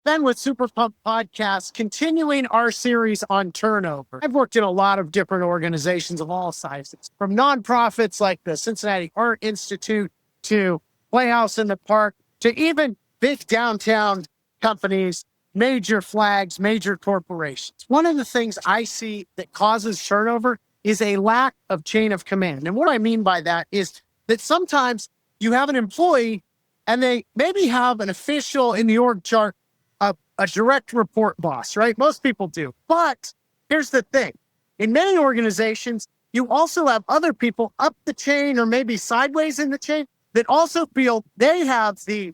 Then with SuperPumped Podcast, continuing our series on turnover. I've worked in a lot of different organizations of all sizes, from nonprofits like the Cincinnati Art Institute to Playhouse in the Park to even big downtown companies, major flags, major corporations. One of the things I see that causes turnover is a lack of chain of command. And what I mean by that is that sometimes you have an employee and they maybe have an official in the org chart, a direct report boss, right? Most people do. But here's the thing. In many organizations, you also have other people up the chain or maybe sideways in the chain that also feel they have the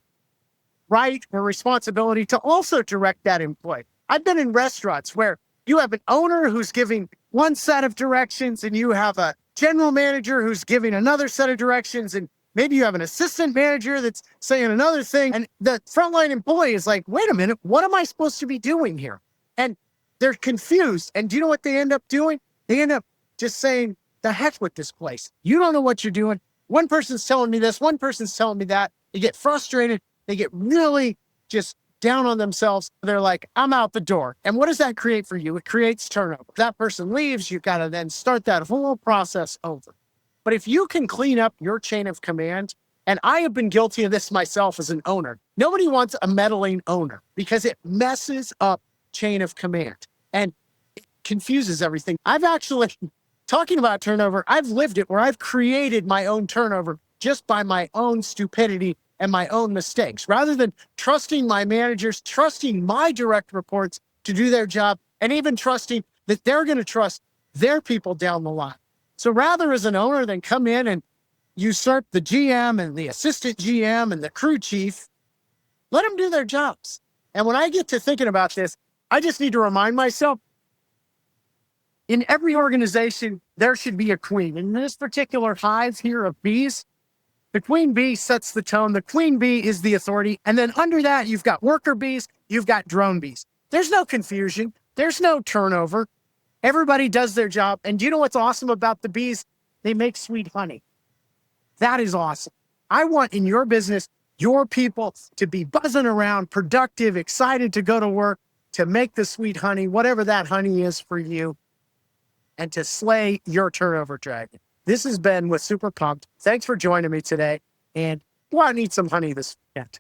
right or responsibility to also direct that employee. I've been in restaurants where you have an owner who's giving one set of directions and you have a general manager who's giving another set of directions, and maybe you have an assistant manager that's saying another thing, and the frontline employee is like, wait a minute, what am I supposed to be doing here? And they're confused. And do you know what they end up doing? They end up just saying, the heck with this place. You don't know what you're doing. One person's telling me this, one person's telling me that. They get frustrated. They get really just down on themselves. They're like, I'm out the door. And what does that create for you? It creates turnover. If that person leaves, you've got to then start that whole process over. But if you can clean up your chain of command, and I have been guilty of this myself as an owner, nobody wants a meddling owner because it messes up chain of command and it confuses everything. I've actually, talking about turnover, I've lived it where I've created my own turnover just by my own stupidity and my own mistakes. Rather than trusting my managers, trusting my direct reports to do their job, and even trusting that they're going to trust their people down the line. So rather as an owner than come in and usurp the GM and the assistant GM and the crew chief, let them do their jobs. And when I get to thinking about this, I just need to remind myself, in every organization, there should be a queen. In this particular hive here of bees, the queen bee sets the tone. The queen bee is the authority. And then under that, you've got worker bees, you've got drone bees. There's no confusion. There's no turnover. Everybody does their job. And do you know what's awesome about the bees? They make sweet honey. That is awesome. I want in your business, your people to be buzzing around, productive, excited to go to work, to make the sweet honey, whatever that honey is for you, and to slay your turnover dragon. This has been with Super Pumped. Thanks for joining me today. And go out and eat some honey this weekend.